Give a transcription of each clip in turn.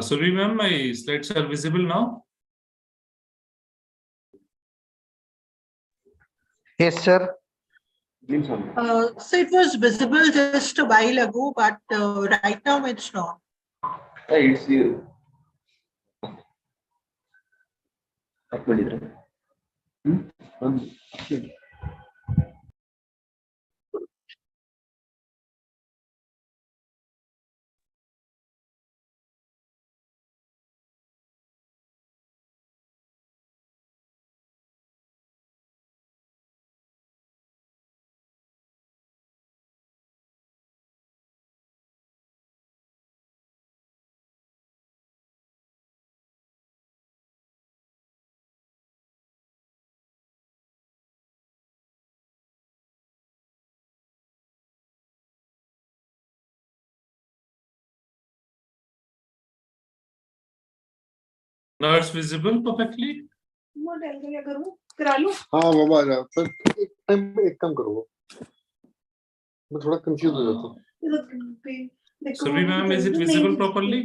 Survi ma'am, my slides are visible now? Yes, sir. So it was visible just a while ago, but right now it's not. It's you. Now it's visible perfectly? हाँ बाबा जा पर एक काम करो मैं थोड़ा confuse हो जाता हूँ Survi ma'am, is it visible properly?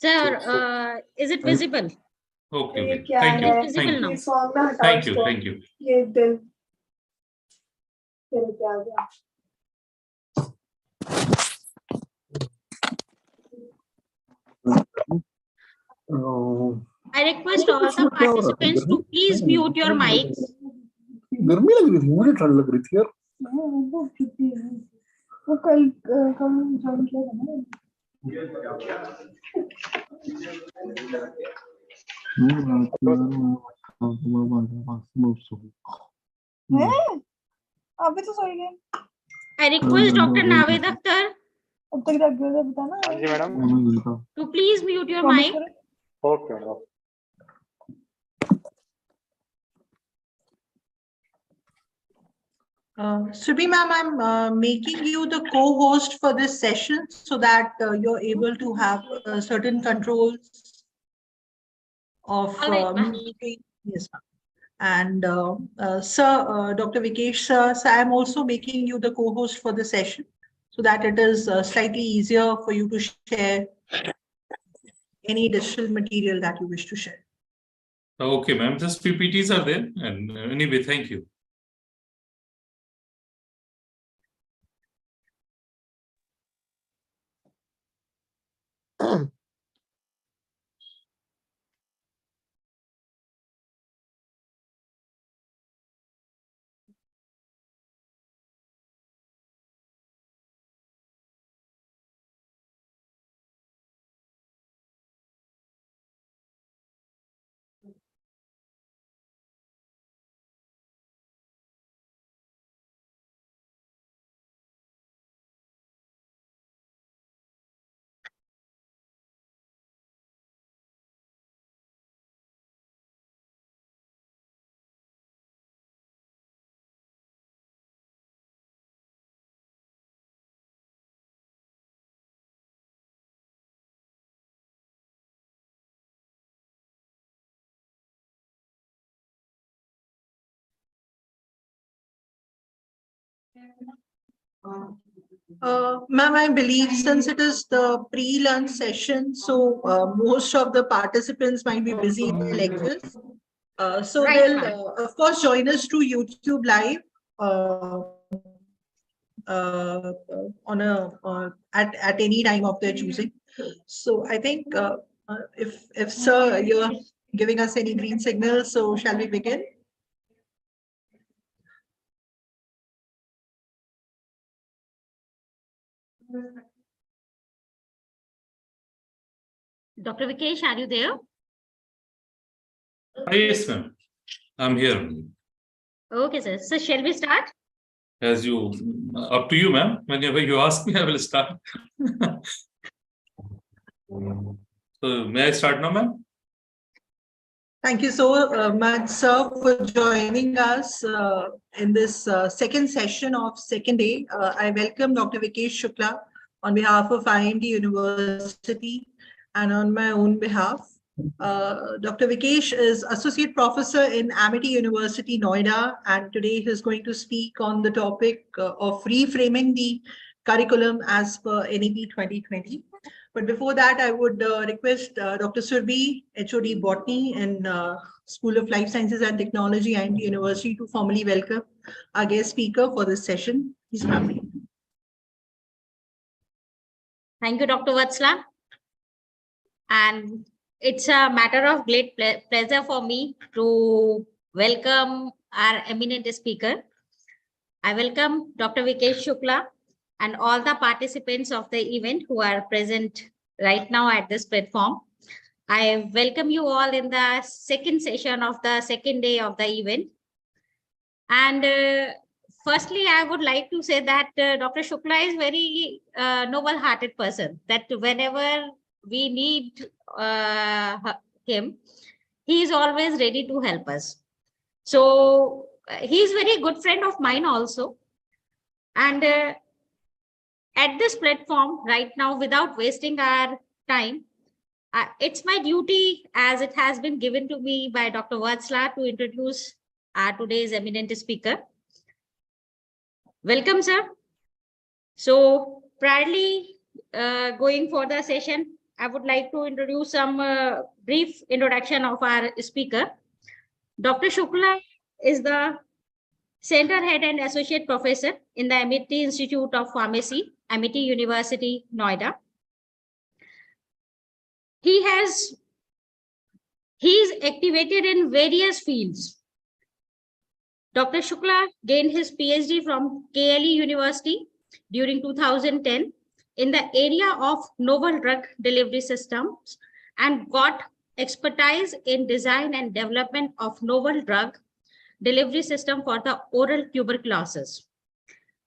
Sir, is it visible? Okay. Thank you. Visible now. Thank you. I request all the participants to please mute your mics. गर्मी लग रही थी मुझे ठंड लग रही थी यार वो कल ज्वाइन किया था ना अभी तो सोई गए I request Dr. Naved Akhtar अब तक रख गए बताना ji madam to please mute your mic. Okay Surbi ma'am, I'm making you the co-host for this session so that you're able to have certain controls of meeting. Yes, ma'am. And sir, Dr. Vikesh sir, I'm also making you the co-host for the session so that it is slightly easier for you to share any digital material that you wish to share. Okay, ma'am. Just PPTs are there. And anyway, thank you. Ma'am, I believe since it is the pre-lunch session, so most of the participants might be busy in their lectures. So Right, they'll, of course, join us through YouTube Live at any time of their choosing. So I think if sir, you're giving us any green signal, so shall we begin? Dr. Vikesh, are you there? Yes, ma'am. I'm here. Okay, sir. So shall we start? As you, up to you, ma'am. Whenever you ask me, I will start. So may I start now, ma'am? Thank you so much, sir, for joining us in this second session of second day. I welcome Dr. Vikesh Shukla, on behalf of IIMT University and on my own behalf. Dr. Vikesh is Associate Professor in Amity University, Noida, and today he's going to speak on the topic of reframing the curriculum as per NEP 2020. But before that, I would request Dr. Surbi, HOD Botany in School of Life Sciences and Technology, IIMT University, to formally welcome our guest speaker for this session. Please have me. Thank you, Dr. Vatsla. And it's a matter of great pleasure for me to welcome our eminent speaker. I welcome Dr. Vikesh Shukla and all the participants of the event who are present right now at this platform. I welcome you all in the second session of the second day of the event. And firstly, I would like to say that Dr. Shukla is very noble-hearted person, that whenever we need him, he is always ready to help us. So he is very good friend of mine also. And at this platform right now, without wasting our time, it's my duty, as it has been given to me by Dr. Vatsla, to introduce our today's eminent speaker. Welcome, sir. So priorly going for the session, I would like to introduce some brief introduction of our speaker. Dr. Shukla is the Center Head and Associate Professor in the Amity Institute of Pharmacy, Amity University, Noida. He is activated in various fields. Dr. Shukla gained his PhD from KLE University during 2010 in the area of novel drug delivery systems and got expertise in design and development of novel drug delivery system for the oral tuberculosis.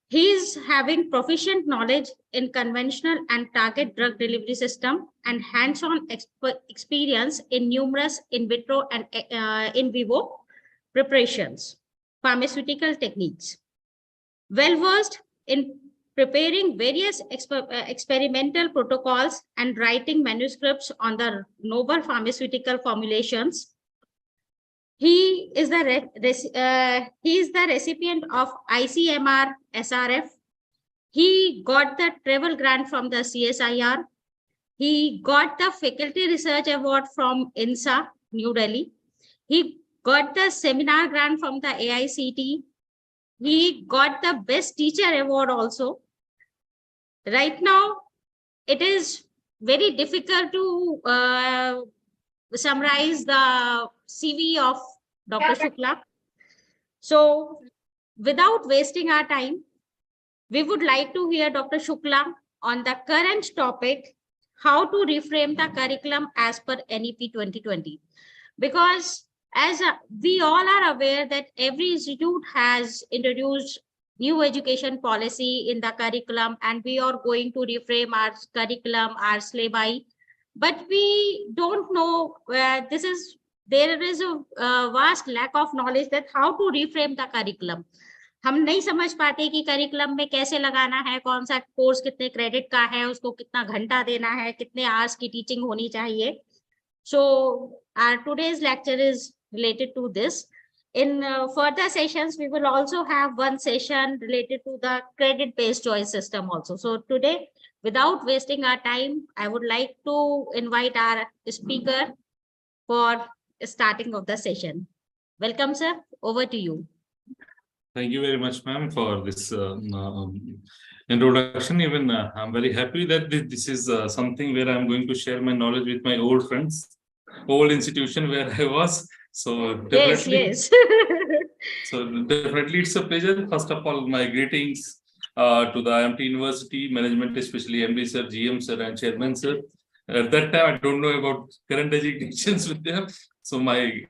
He is having proficient knowledge in conventional and target drug delivery system and hands-on experience in numerous in vitro and in vivo preparations, pharmaceutical techniques. Well-versed in preparing various experimental protocols and writing manuscripts on the novel pharmaceutical formulations. He is the recipient of ICMR SRF. He got the travel grant from the CSIR. He got the Faculty Research Award from INSA, New Delhi. He got the seminar grant from the AICT. He got the Best Teacher Award also. Right now, it is very difficult to summarize the CV of Dr. Shukla. So without wasting our time, we would like to hear Dr. Shukla on the current topic, how to reframe the curriculum as per NEP 2020. Because as we all are aware that every institute has introduced new education policy in the curriculum, and we are going to reframe our curriculum, our syllabi. But we don't know where there is a vast lack of knowledge that how to reframe the curriculum. हम नहीं समझ पाते कि curriculum में कैसे लगाना है, कौन सा कोर्स कितने क्रेडिट का है, उसको कितना घंटा देना है, कितने आवर्स की टीचिंग होनी चाहिए. So our today's lecture is related to this. In further sessions, we will also have one session related to the credit-based choice system also. So today, without wasting our time, I would like to invite our speaker for starting of the session. Welcome, sir. Over to you. Thank you very much, ma'am, for this introduction. Even I'm very happy that this is something where I'm going to share my knowledge with my old friends, old institution where I was. So definitely, yes. So definitely it's a pleasure. First of all, my greetings to the IIMT University management, especially MD sir, GM sir, and Chairman sir. At that time, I don't know about current designations with them. So my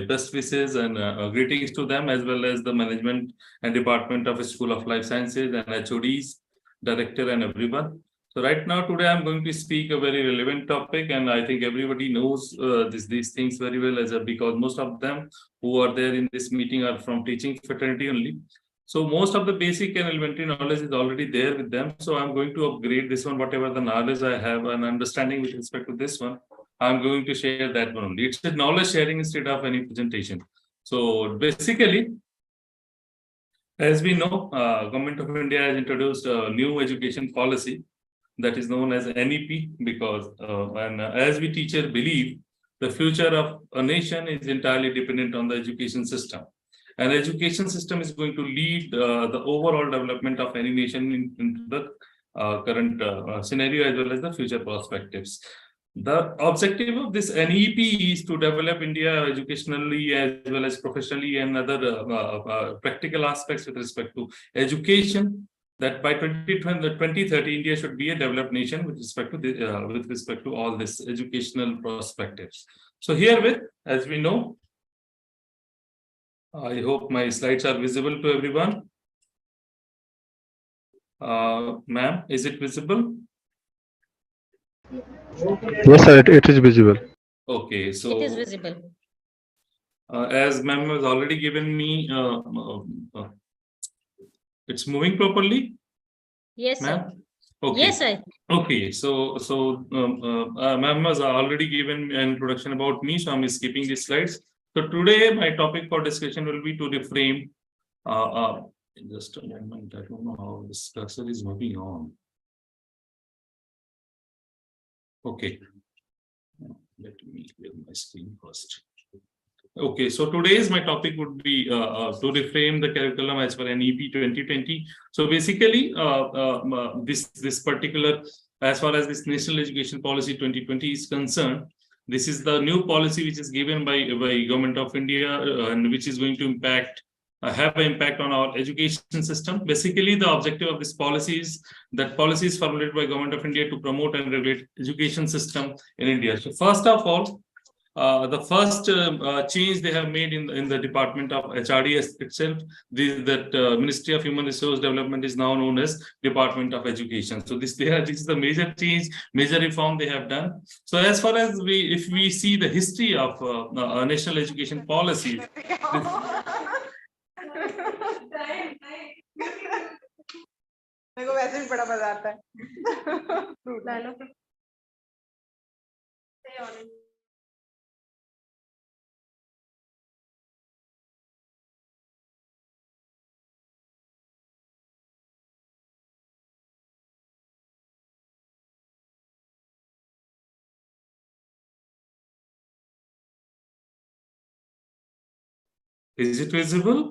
best wishes and greetings to them, as well as the management and department of School of Life Sciences and HODs, director, and everyone. So right now, today, I'm going to speak a very relevant topic, and I think everybody knows these things very well, because most of them who are there in this meeting are from teaching fraternity only. So most of the basic and elementary knowledge is already there with them. So I'm going to upgrade this one, whatever the knowledge I have and understanding with respect to this one, I'm going to share that one only. It's a knowledge sharing instead of any presentation. So basically, as we know, Government of India has introduced a new education policy that is known as NEP, because as we teacher believe, the future of a nation is entirely dependent on the education system. And education system is going to lead the overall development of any nation into the current scenario as well as the future perspectives. The objective of this NEP is to develop India educationally as well as professionally and other practical aspects with respect to education, that by 2030 India should be a developed nation with respect to all this educational perspectives. So herewith, as we know, I hope my slides are visible to everyone. Ma'am, is it visible? Yes, sir, it is visible. Okay, so It is visible. As ma'am has already given me, it's moving properly, Yes, sir. ma'am? Okay. Yes, sir. Okay, so ma'am has already given an introduction about me, so I'm skipping these slides. So today my topic for discussion will be to reframe. Just a moment, I don't know how this cursor is moving on. Okay, let me clear my screen first. Okay, so today's my topic would be to reframe the curriculum as per NEP 2020. So basically, this particular, as far as this National Education Policy 2020 is concerned, this is the new policy which is given by Government of India and which is going to have an impact on our education system. Basically, the objective of this policy is that policy is formulated by Government of India to promote and regulate education system in India. So first of all, the first change they have made in the Department of HRD itself, that Ministry of Human Resource Development is now known as Department of Education. So this is the major change, major reform they have done. So as far as if we see the history of national education policy, मेरे को वैसे भी बड़ा मजा आता है is it visible?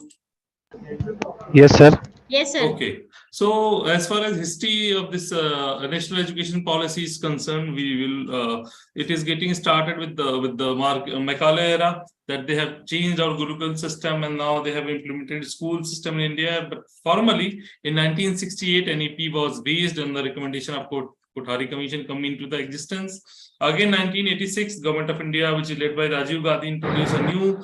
Yes, sir. Yes, sir. Okay, so as far as history of this national education policy is concerned, we will it is getting started with the Macaulay era, that they have changed our Gurukul system and now they have implemented school system in India. But formally, in 1968, NEP was based on the recommendation of Kothari Commission coming into the existence. Again, 1986, Government of India, which is led by Rajiv Gandhi, introduced a new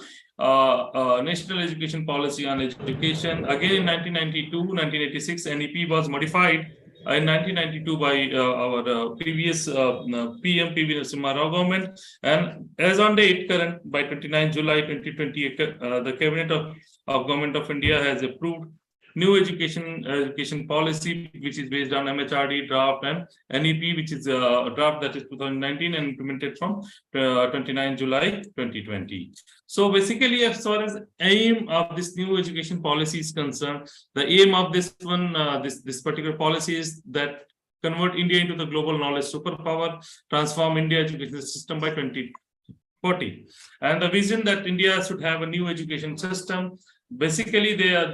national education policy on education. Again, in 1986, NEP was modified in 1992 by our previous PM PV Narasimha Rao government. And as on date, current by 29 July 2020, the Cabinet of Government of India has approved new education policy, which is based on MHRD draft and NEP, which is a draft that is 2019 and implemented from 29 July 2020. So basically, as far as aim of this new education policy is concerned, the aim of this one, this particular policy is that convert India into the global knowledge superpower, transform India education system by 2040. And the vision that India should have a new education system. Basically, their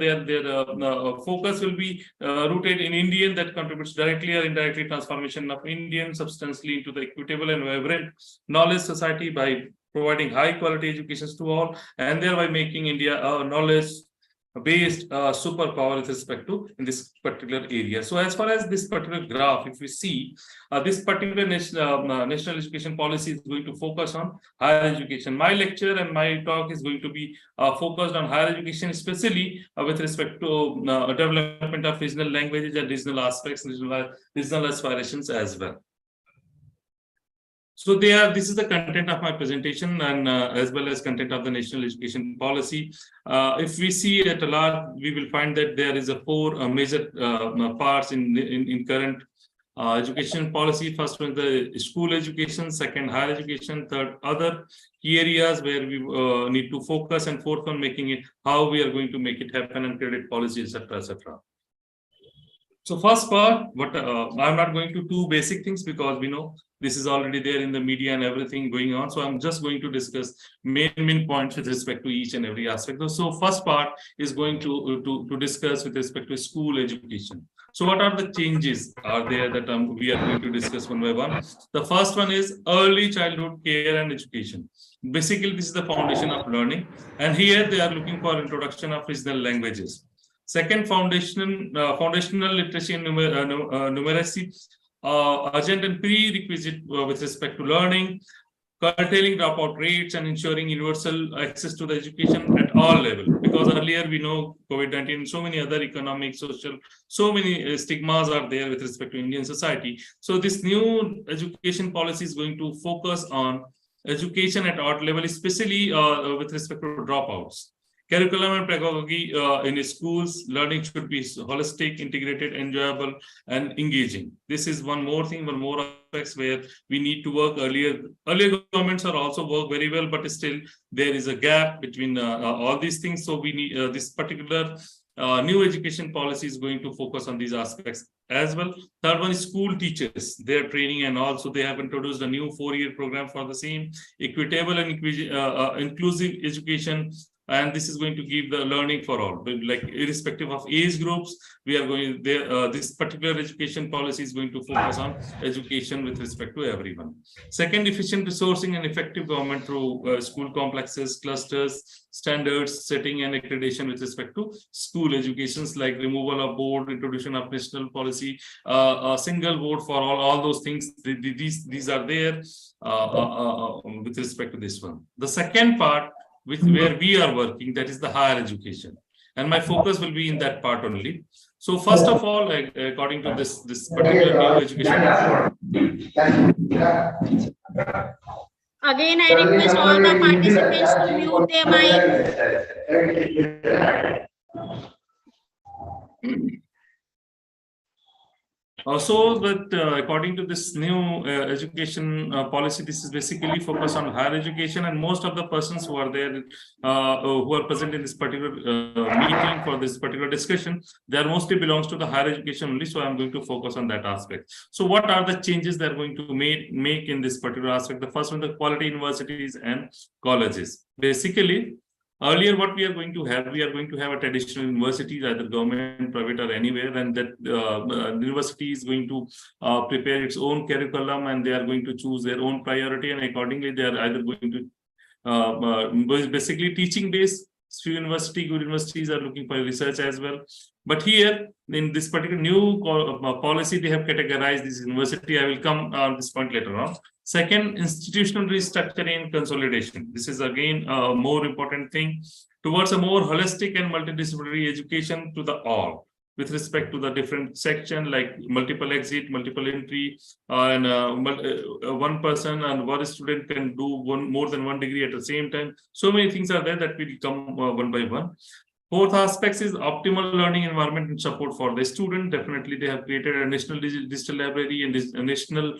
focus will be rooted in Indian that contributes directly or indirectly transformation of Indian substantially into the equitable and vibrant knowledge society by providing high quality education to all, and thereby making India a knowledge-based superpower with respect to in this particular area. So as far as this particular graph, if we see, this particular national education policy is going to focus on higher education. My lecture and my talk is going to be focused on higher education, especially with respect to development of regional languages and regional aspects, regional aspirations as well. So this is the content of my presentation, and as well as content of the national education policy. If we see at a large, we will find that there is a four major parts in current education policy. First one, the school education; second, higher education; third, other key areas where we need to focus; and fourth one, making it how we are going to make it happen and credit policy, etc., etc. So first part, I'm not going to do basic things because we know this is already there in the media and everything going on. So I'm just going to discuss main points with respect to each and every aspect. So first part is going to discuss with respect to school education. So what are the changes are there that we are going to discuss one by one? The first one is early childhood care and education. Basically, this is the foundation of learning. And here they are looking for introduction of regional languages. Second, foundational literacy and numeracy, urgent and prerequisite with respect to learning, curtailing dropout rates and ensuring universal access to the education at all levels. Because earlier we know COVID-19, so many other economic, social, so many stigmas are there with respect to Indian society. So this new education policy is going to focus on education at all level, especially with respect to dropouts. Curriculum and pedagogy in schools, learning should be holistic, integrated, enjoyable, and engaging. This is one more thing, one more aspects where we need to work earlier. Earlier governments are also work very well, but still there is a gap between all these things. So we need this particular new education policy is going to focus on these aspects as well. Third one is school teachers, their training, and also they have introduced a new 4-year program for the same equitable and inclusive education. And this is going to give the learning for all, like irrespective of age groups. We are going there. This particular education policy is going to focus on education with respect to everyone. Second, efficient resourcing and effective government through school complexes, clusters, standards, setting, and accreditation with respect to school educations, like removal of board, introduction of national policy, a single board for all those things. These are there with respect to this one. The second part, where we are working, that is the higher education, and my focus will be in that part only. So first of all, according to this particular new education. Again, I request all the participants to mute their mic. Also, that according to this new education policy, this is basically focused on higher education, and most of the persons who are there, who are present in this particular meeting for this particular discussion, they are mostly belongs to the higher education only. So I'm going to focus on that aspect. So what are the changes they're going to make in this particular aspect? The first one, the quality universities and colleges. Basically, earlier, what we are going to have a traditional university, either government, private, or anywhere, and that university is going to prepare its own curriculum, and they are going to choose their own priority, and accordingly, they are either going to basically teaching based. Good universities are looking for research as well. But here, in this particular new policy, they have categorized this university. I will come on this point later on. Second, institutional restructuring and consolidation. This is again a more important thing towards a more holistic and multidisciplinary education to the all, with respect to the different section, like multiple exit, multiple entry, and one person and one student can do more than one degree at the same time. So many things are there that will come one by one. Fourth aspect is optimal learning environment and support for the student. Definitely, they have created a national digital library and a national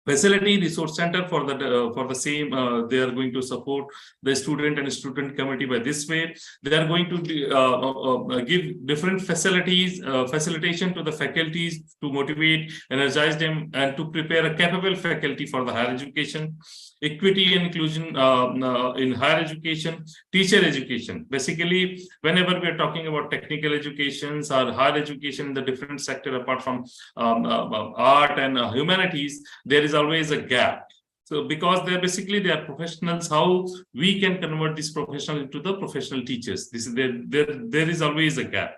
facility resource center for the same. They are going to support the student and student committee by this way. They are going to give different facilities, facilitation to the faculties to motivate, energize them, and to prepare a capable faculty for the higher education. Equity and inclusion in higher education, teacher education. Basically, whenever we are talking about technical educations or higher education in the different sector, apart from art and humanities, there is always a gap. So because they are professionals, how we can convert this professional into the professional teachers? This is there is always a gap.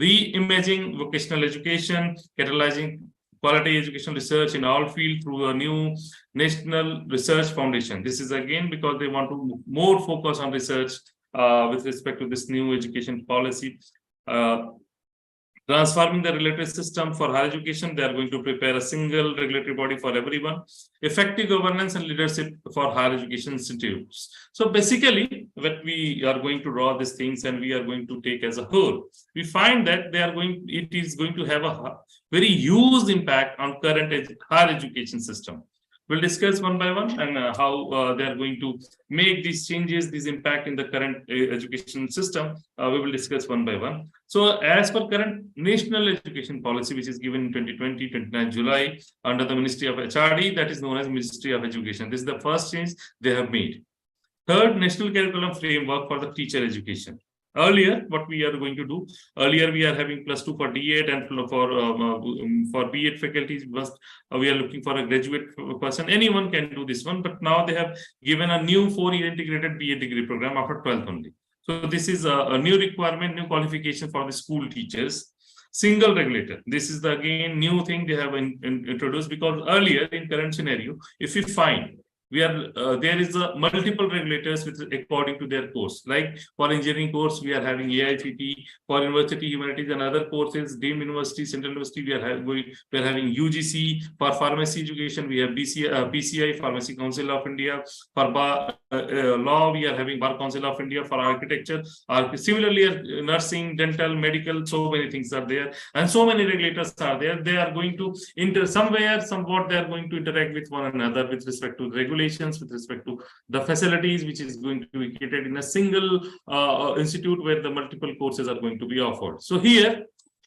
Reimaging vocational education, catalyzing quality education research in all fields through a new National Research Foundation. This is again because they want to more focus on research with respect to this new education policy. Transforming the regulatory system for higher education, they are going to prepare a single regulatory body for everyone. Effective governance and leadership for higher education institutes. So basically, what we are going to draw these things and we are going to take as a whole, we find that it is going to have a very huge impact on current higher education system. We'll discuss one by one and how they are going to make these changes, this impact in the current education system. We will discuss one by one. So as per current national education policy, which is given in 2020, 29 July, under the Ministry of HRD, that is known as Ministry of Education. This is the first change they have made. Third, national curriculum framework for the teacher education. Earlier, what we are going to do, earlier we are having +2 for D.Ed and for B.Ed faculties, we are looking for a graduate person. Anyone can do this one, but now they have given a new 4-year integrated B.Ed degree program after 12th only. So this is a new requirement, new qualification for the school teachers. Single regulator. This is the again new thing they have introduced, because earlier in current scenario, if we find there is a multiple regulators according to their course. Like for engineering course, we are having IIMT. For university humanities and other courses, deemed university, central university, we are having UGC. For pharmacy education, we have PCI, Pharmacy Council of India. For law, we are having Bar Council of India. For architecture, similarly, nursing, dental, medical, so many things are there, and so many regulators are there. They are going to somewhat they are going to interact with one another with respect to regulations, with respect to the facilities, which is going to be created in a single institute where the multiple courses are going to be offered. So here,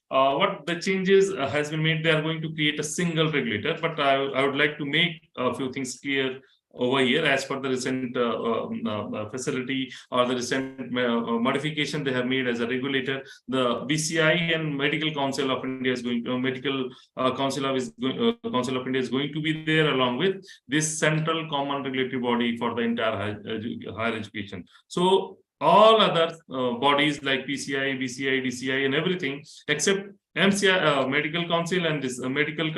what the changes has been made, they are going to create a single regulator, but I would like to make a few things clear over here as per the recent facility or the recent modification they have made as a regulator. The BCI and Medical Council of India is going to Council of India is going to be there along with this central common regulatory body for the entire higher education. So all other bodies like PCI, BCI, DCI, and everything except MCI, Medical Council, and this Medical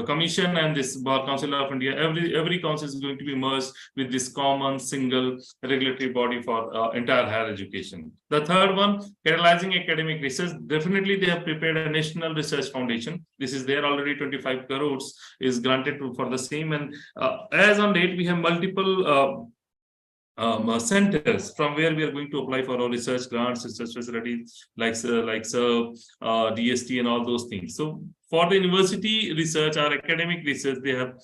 Commission and this Bar Council of India, every council is going to be merged with this common single regulatory body for entire higher education. The third one, catalyzing academic research. Definitely, they have prepared a national research foundation. This is there already. 25 crores is granted for the same, and as on date, we have multiple centers from where we are going to apply for our research grants, research facilities like DST and all those things. So for the university research or academic research, they have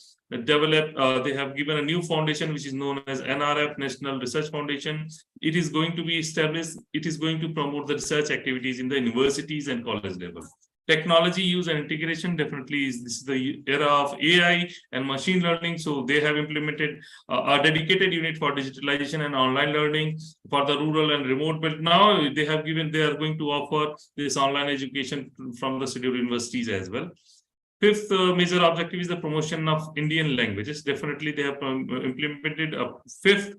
developed, they have given a new foundation which is known as NRF, National Research Foundation. It is going to be established. It is going to promote the research activities in the universities and college level. Technology use and integration, definitely this is the era of AI and machine learning. So they have implemented a dedicated unit for digitalization and online learning for the rural and remote belt. Now they are going to offer this online education from the scheduled universities as well. Fifth major objective is the promotion of Indian languages. Definitely they have implemented a fifth.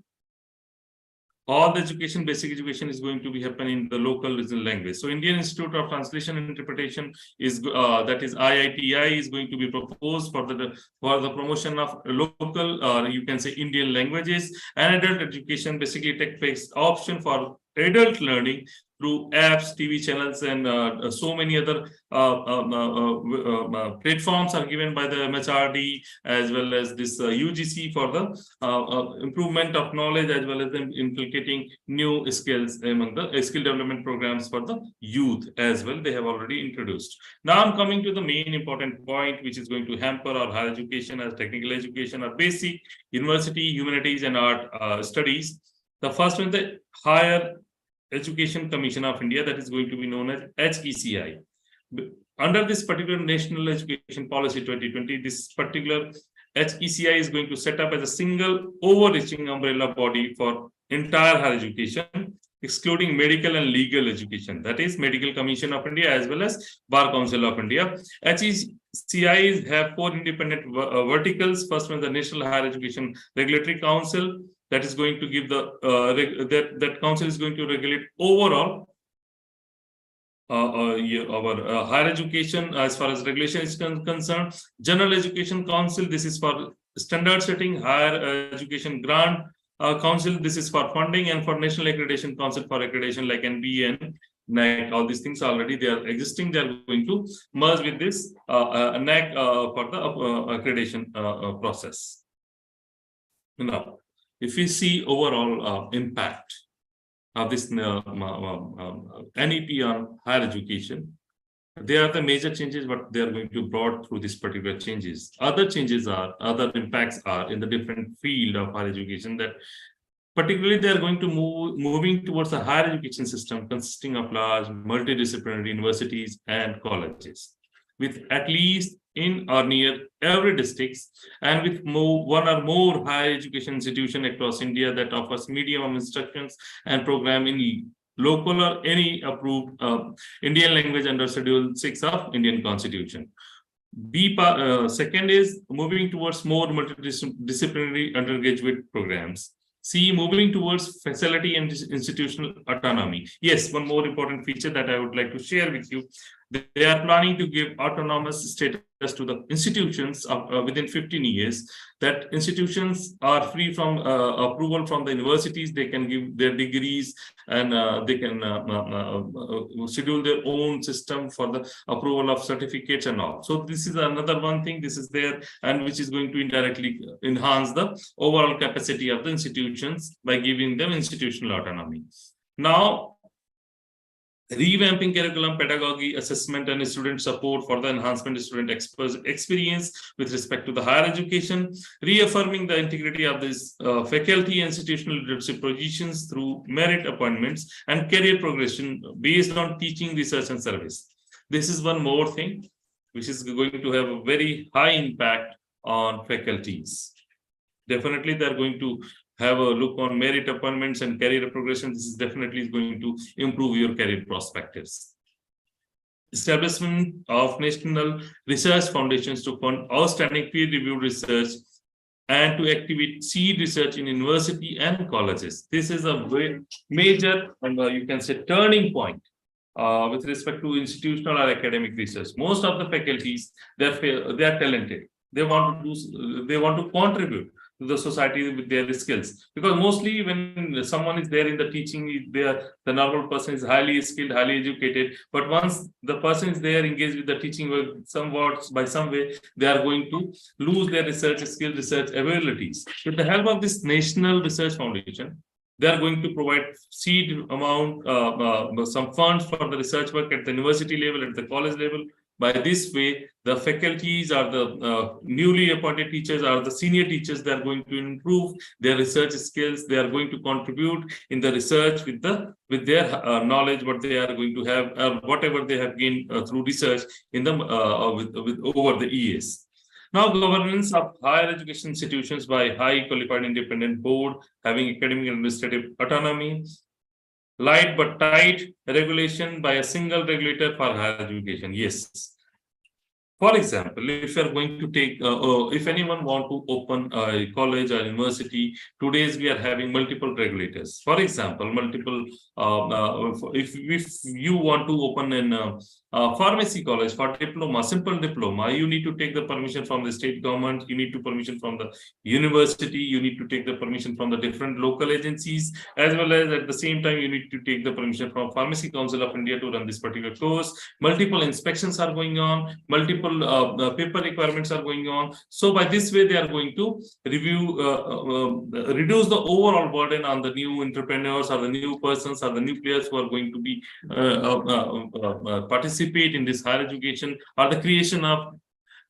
All the education, basic education is going to be happening in the local regional language. So Indian Institute of Translation and Interpretation is that is IITI is going to be proposed for the promotion of local, you can say Indian languages, and adult education, basically tech-based option for adult learning through apps, TV channels, and so many other platforms are given by the MHRD as well as this UGC for the improvement of knowledge as well as inculcating new skills among the skill development programs for the youth as well. They have already introduced. Now I'm coming to the main important point, which is going to hamper our higher education as technical education or basic university, humanities, and art studies. The first one, the Higher Education Commission of India, that is going to be known as HECI. Under this particular National Education Policy 2020, this particular HECI is going to set up as a single overreaching umbrella body for entire higher education, excluding medical and legal education. That is Medical Commission of India as well as Bar Council of India. HECIs have 4 independent verticals. First one, the National Higher Education Regulatory Council. That is going to give the that council is going to regulate overall our higher education as far as regulation is concerned. General Education Council, this is for standard setting. Higher Education Grant Council, this is for funding, and for National Accreditation Council for accreditation like NBA and NAC, all these things already they are existing. They are going to merge with this NAC for the accreditation process. Now, if we see overall impact of this NEP on higher education, they are the major changes, but they are going to brought through this particular changes. Other impacts are in the different field of higher education, that particularly they are going to moving towards a higher education system consisting of large multidisciplinary universities and colleges, with at least in or near every district, and with one or more higher education institution across India that offers medium of instructions and program in local or any approved Indian language under Schedule 6 of Indian Constitution. Second is moving towards more multidisciplinary undergraduate programs. C, moving towards facility and institutional autonomy. Yes, one more important feature that I would like to share with you. They are planning to give autonomous status to the institutions within 15 years, that institutions are free from approval from the universities. They can give their degrees, and they can schedule their own system for the approval of certificates and all. So this is another one thing, this is there, and which is going to indirectly enhance the overall capacity of the institutions by giving them institutional autonomy. Now, revamping curriculum, pedagogy, assessment, and student support for the enhancement of student experience with respect to the higher education, reaffirming the integrity of this faculty and institutional leadership positions through merit appointments and career progression based on teaching, research, and service. This is one more thing which is going to have a very high impact on faculties. Definitely, they're going to have a look on merit appointments and career progression. This is definitely going to improve your career perspectives. Establishment of national research foundations to fund outstanding peer-reviewed research and to activate seed research in university and colleges. This is a very major, and you can say, turning point with respect to institutional or academic research. Most of the faculties, they are talented. They want to contribute to the society with their skills, because mostly when someone is there in the teaching, the normal person is highly skilled, highly educated, but once the person is there engaged with the teaching work, by some way, they are going to lose their research skill, research abilities. With the help of this National Research Foundation, they are going to provide seed amount, some funds for the research work at the university level, at the college level. By this way, the faculties or the newly appointed teachers or the senior teachers, they are going to improve their research skills. They are going to contribute in the research with their knowledge, what they are going to have, whatever they have gained through research in them over the years. Now, governance of higher education institutions by high qualified independent board having academic and administrative autonomy. Light but tight regulation by a single regulator for higher education. Yes. For example, if you are going to take, if anyone want to open a college or university, today's we are having multiple regulators. For example, if you want to open a pharmacy college for diploma, simple diploma, you need to take the permission from the state government, you need to permission from the university, you need to take the permission from the different local agencies, as well as at the same time, you need to take the permission from Pharmacy Council of India to run this particular course. Multiple inspections are going on, multiple paper requirements are going on. So by this way, they are going to reduce the overall burden on the new entrepreneurs or the new persons or the new players who are going to be participate in this higher education or the creation of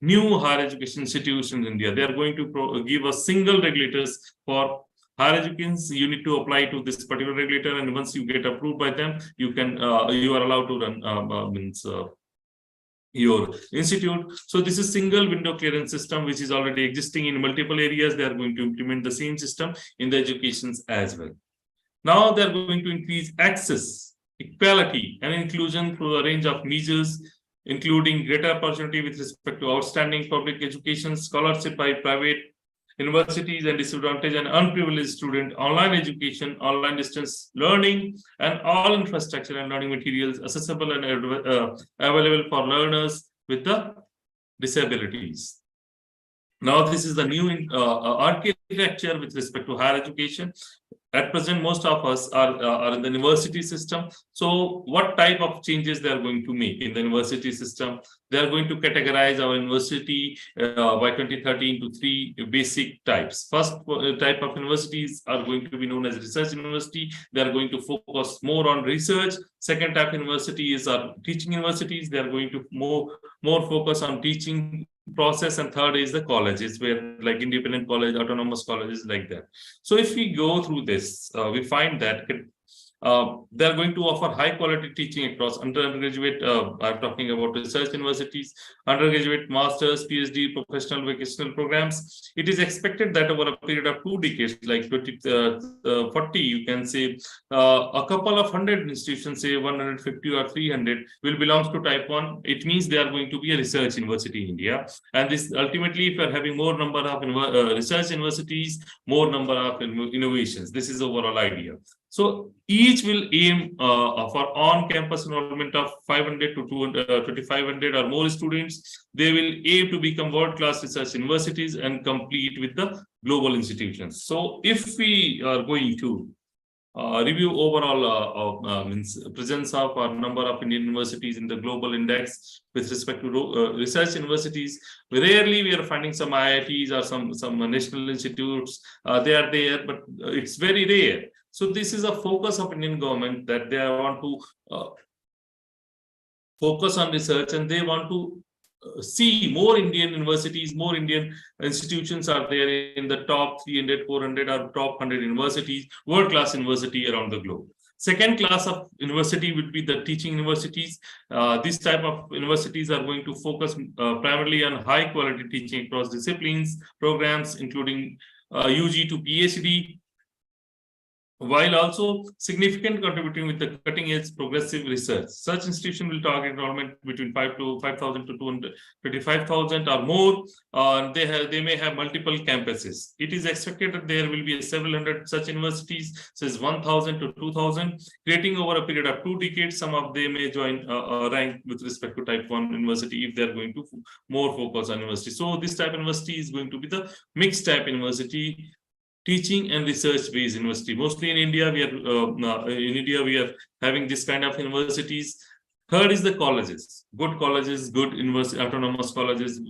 new higher education institutions in India. They are going to give us single regulators for higher education. You need to apply to this particular regulator, and once you get approved by them, you can you are allowed to run your institute. So this is single window clearance system, which is already existing in multiple areas. They are going to implement the same system in the educations as well. Now they are going to increase access, equality, and inclusion through a range of measures, including greater opportunity with respect to outstanding public education, scholarship by private universities and disadvantaged and unprivileged student, online education, online distance learning, and all infrastructure and learning materials accessible and available for learners with the disabilities. Now, this is the new architecture with respect to higher education. at present, most of us are in the university system. So what type of changes they are going to make in the university system? They are going to categorize our university by 2030 into 3 basic types. First type of universities are going to be known as research university. They are going to focus more on research. Second type of universities are teaching universities. They are going to more focus on teaching process, and third is the colleges, where like independent college, autonomous colleges, like that. So if we go through this, we find that they are going to offer high quality teaching across undergraduate. I'm talking about research universities, undergraduate, masters, PhD, professional vocational programs. It is expected that over a period of 2 decades, like 40, you can say a couple of hundred institutions, say 150 or 300, will belong to type 1. It means they are going to be a research university in India. And this ultimately, if you are having more number of research universities, more number of innovations. This is the overall idea. So each will aim for on-campus enrollment of 500 to 2,500 or more students. They will aim to become world-class research universities and compete with the global institutions. So if we are going to review overall means presence of a number of Indian universities in the global index with respect to research universities, rarely we are finding some IITs or some national institutes. They are there, but it's very rare. So this is a focus of Indian government, that they want to focus on research, and they want to see more Indian universities, more Indian institutions are there in the top 300, 400 or top 100 universities, world-class university around the globe. Second class of university would be the teaching universities. This type of universities are going to focus primarily on high quality teaching across disciplines, programs, including UG to PhD, while also significant contributing with the cutting-edge progressive research. Such institution will target enrollment between 5,000 to 225,000 or more. They may have multiple campuses. It is expected that there will be several hundred such universities, says 1,000 to 2,000, creating over a period of 2 decades. Some of them may join rank with respect to type 1 university if they are going to more focus on university. So this type of university is going to be the mixed type university, teaching and research based university. Mostly in India, we are having this kind of universities. Third is the colleges, good university, autonomous colleges,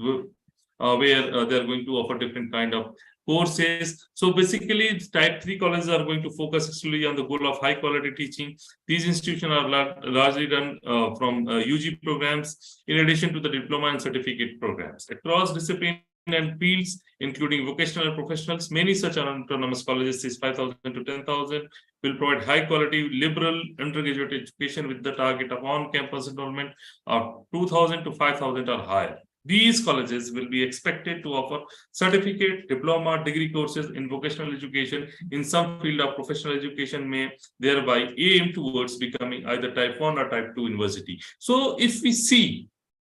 where they are going to offer different kind of courses. So basically, type 3 colleges are going to focus exclusively on the goal of high quality teaching. These institutions are largely run from UG programs, in addition to the diploma and certificate programs across discipline and fields, including vocational and professionals. Many such autonomous colleges, is 5,000 to 10,000, will provide high quality liberal undergraduate education with the target of on-campus enrollment of 2,000 to 5,000 or higher. These colleges will be expected to offer certificate, diploma, degree courses in vocational education in some field of professional education, may thereby aim towards becoming either type 1 or type 2 university. So if we see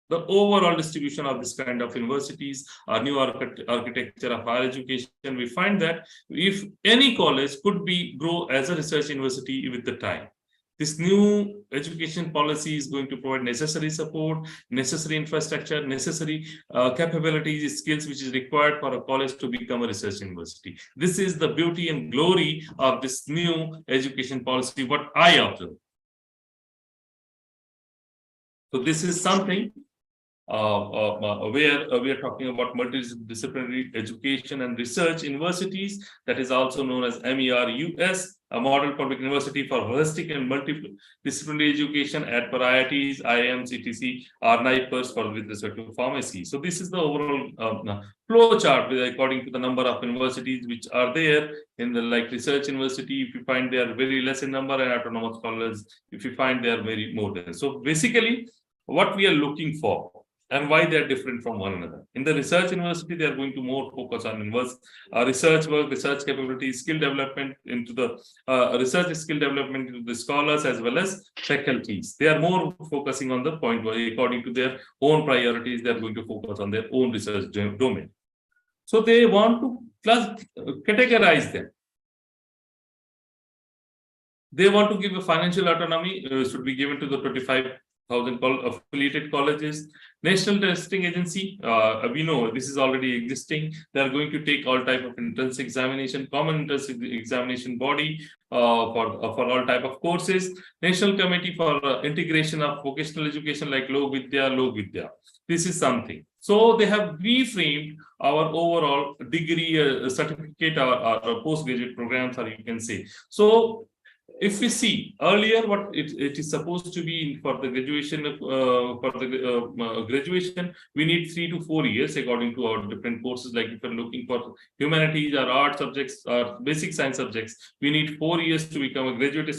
the overall distribution of this kind of universities, new architecture of higher education, we find that if any college could grow as a research university with the time. This new education policy is going to provide necessary support, necessary infrastructure, necessary capabilities, skills which is required for a college to become a research university. This is the beauty and glory of this new education policy, what I observe. So this is something where we are talking about multidisciplinary education and research universities, that is also known as MERUS, a model public university for holistic and multidisciplinary education at IITs, IIMs, etc. are NIPERS for with respect to pharmacy. So this is the overall flow chart according to the number of universities which are there in the like research university. If you find they are very less in number, and autonomous colleges, if you find they are very more than. So basically, what we are looking for and why they are different from one another. In the research university, they are going to more focus on research work, research capabilities, skill development into the research skill development into the scholars as well as faculties. They are more focusing on the point where, according to their own priorities, they are going to focus on their own research domain. So they want to categorize them. They want to give a financial autonomy, should be given to the affiliated colleges. National Testing Agency, we know this is already existing. They are going to take all type of entrance examination, common entrance examination body for all type of courses. National Committee for Integration of Vocational Education like Lok Vidya. This is something. So they have reframed our overall degree certificate or postgraduate programs, or you can say. So if we see earlier what it is supposed to be for the graduation, graduation, we need 3 to 4 years according to our different courses. Like if you're looking for humanities or art subjects or basic science subjects, we need 4 years to become a graduate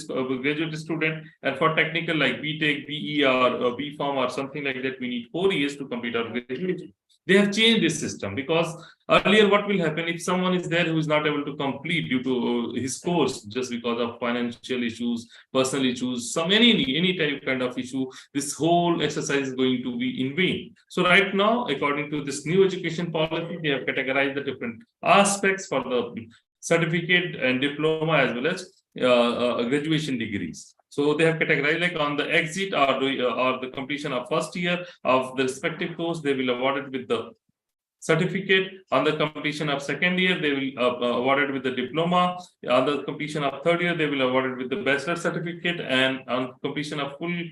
student. And for technical like BTech, BE or B.Pharm or something like that, we need 4 years to complete our graduation. They have changed this system because earlier what will happen if someone is there who is not able to complete due to his course just because of financial issues, personal issues, any type kind of issue, this whole exercise is going to be in vain. So right now, according to this new education policy, they have categorized the different aspects for the certificate and diploma as well as graduation degrees. So they have categorized like on the exit or the completion of first year of the respective course, they will award it with the certificate. On the completion of second year, they will award it with the diploma. On the completion of third year, they will award it with the bachelor certificate. And on completion of full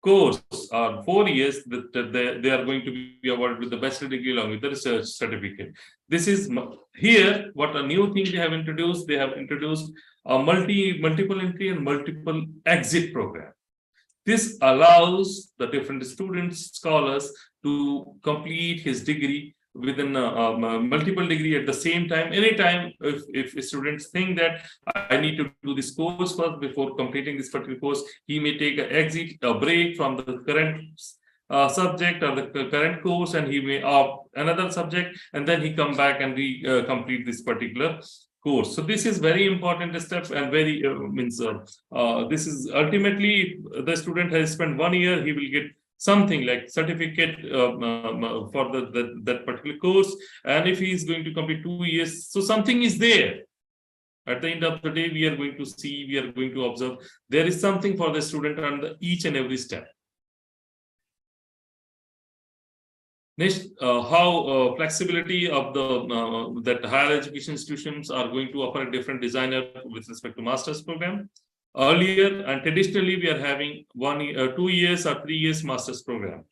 course or 4 years, they are going to be awarded with the bachelor degree along with the research certificate. This is here what a new thing they have introduced. They have introduced a multiple entry and multiple exit program. This allows the different students, scholars to complete his degree within multiple degree at the same time. Anytime if students think that I need to do this course first before completing this particular course, he may take a break from the current subject or the current course, and he may opt another subject, and then he come back and complete this particular course. So this is very important step, and very this is ultimately the student has spent 1 year, he will get something like certificate for that particular course. And if he is going to complete 2 years, so something is there. At the end of the day, we are going to see, we are going to observe, there is something for the student on each and every step. Next, how flexibility of the that higher education institutions are going to offer a different designer with respect to master's program. Earlier and traditionally, we are having 2 years or 3 years master's program.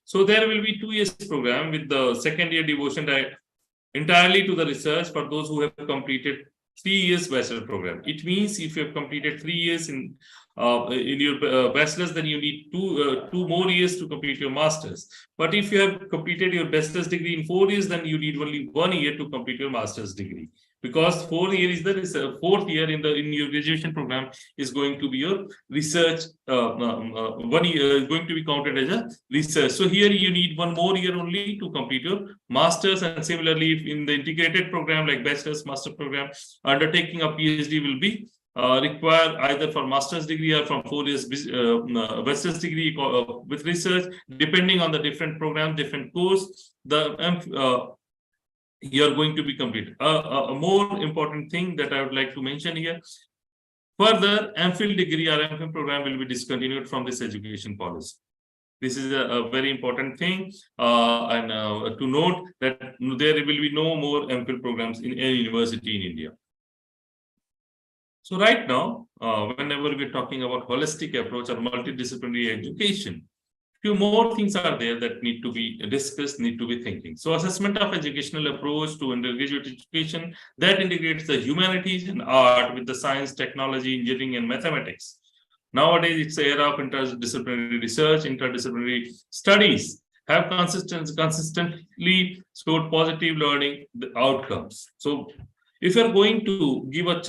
So there will be 2 years program with the second year devotion entirely to the research for those who have completed 3 years bachelor program. It means if you have completed 3 years in your bachelor's, then you need two more years to complete your master's. But if you have completed your bachelor's degree in 4 years, then you need only 1 year to complete your master's degree. Because 4 year is the fourth year in your graduation program is going to be your research. 1 year is going to be counted as a research. So here you need 1 more year only to complete your master's. And similarly, if in the integrated program like bachelor's, master program, undertaking a PhD will be required either for master's degree or from 4 years bachelor's degree with research, depending on the different program, different course. You are going to be complete. A more important thing that I would like to mention here, further MPhil degree or MPhil program will be discontinued from this education policy. This is a very important thing, and to note that there will be no more MPhil programs in any university in India. So right now, whenever we're talking about holistic approach or multidisciplinary education, few more things are there that need to be discussed, need to be thinking. So assessment of educational approach to undergraduate education that integrates the humanities and art with the science, technology, engineering, and mathematics. Nowadays, it's the era of interdisciplinary research, interdisciplinary studies have consistently scored positive learning outcomes. So if you're going to give a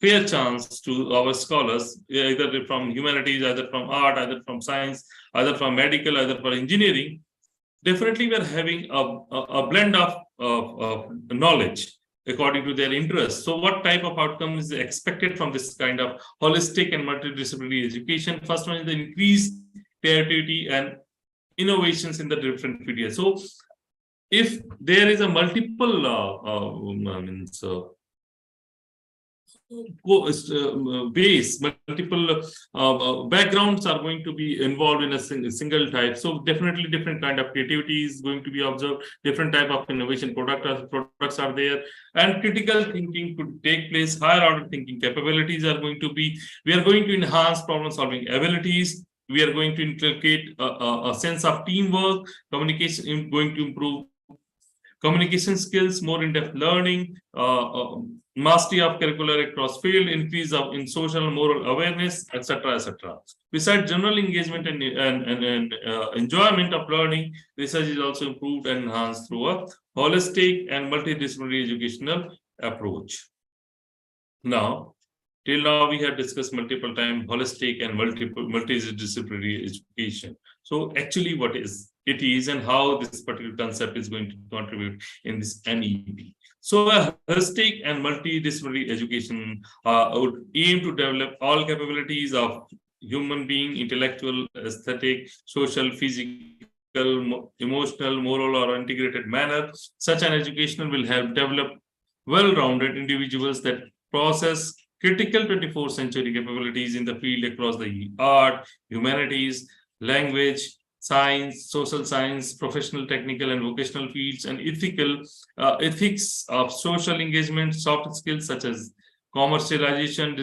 fair chance to our scholars, either from humanities, either from art, either from science, either from medical, either for engineering, definitely we are having a blend of knowledge according to their interests. So what type of outcome is expected from this kind of holistic and multidisciplinary education? First one is the increased creativity and innovations in the different fields. So if there is a multiple base, multiple backgrounds are going to be involved in a single type. So definitely different kind of creativity is going to be observed, different type of innovation products are there, and critical thinking could take place, higher order thinking capabilities are going to be, we are going to enhance problem solving abilities, we are going to inculcate a sense of teamwork, communication going to improve communication skills, more in-depth learning, mastery of curricular across field, increase in social and moral awareness, etc., etc. Besides general engagement and enjoyment of learning, research is also improved and enhanced through a holistic and multidisciplinary educational approach. Now, till now, we have discussed multiple times holistic and multidisciplinary education. So actually, what is it is and how this particular concept is going to contribute in this NEP. So a holistic and multidisciplinary education would aim to develop all capabilities of human being, intellectual, aesthetic, social, physical, emotional, moral, or integrated manner. Such an education will help develop well-rounded individuals that process critical 21st century capabilities in the field across the art, humanities, language, science, social science, professional, technical, and vocational fields, and ethics of social engagement, soft skills such as commercialization,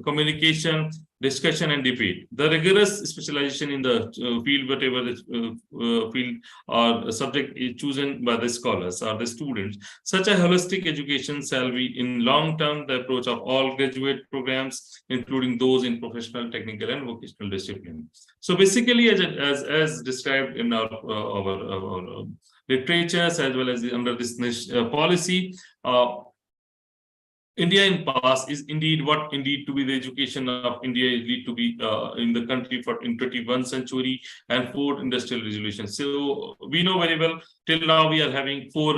communication, discussion, and debate. The rigorous specialization in the field, whatever the field or subject is chosen by the scholars or the students. Such a holistic education shall be in long term the approach of all graduate programs, including those in professional, technical, and vocational disciplines. So basically, as described in our literatures as well as under this policy, India in past is indeed what indeed to be the education of India is need to be in the country for in 21st century and fourth industrial revolution. So we know very well till now we are having four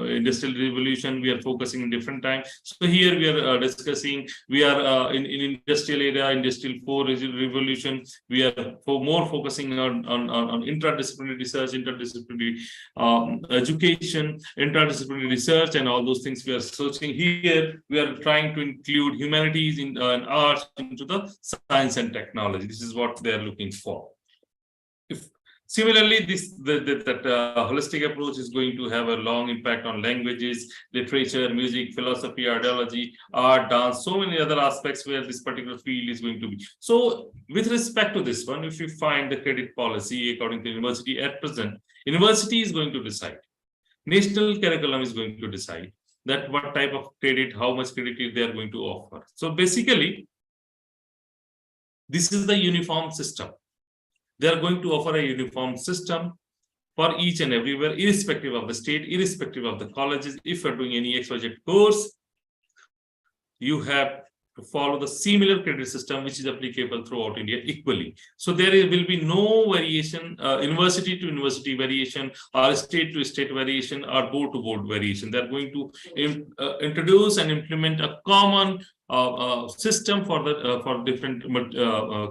industrial revolution. We are focusing in different time. So here we are discussing we are in industrial area, industrial four revolution. We are more focusing on interdisciplinary research, interdisciplinary education, interdisciplinary research, and all those things we are searching here. Here we are trying to include humanities and arts into the science and technology. This is what they are looking for. Similarly, that holistic approach is going to have a long impact on languages, literature, music, philosophy, ideology, art, dance, so many other aspects where this particular field is going to be. So with respect to this one, if you find the credit policy according to university at present, university is going to decide. National curriculum is going to decide that what type of credit, how much credit they are going to offer. So basically, this is the uniform system. They are going to offer a uniform system for each and everywhere, irrespective of the state, irrespective of the colleges. If you're doing any XYZ course, you have to follow the similar credit system, which is applicable throughout India equally. So there will be no variation, university to university variation, or state to state variation, or board to board variation. They're going to introduce and implement a common system for the for different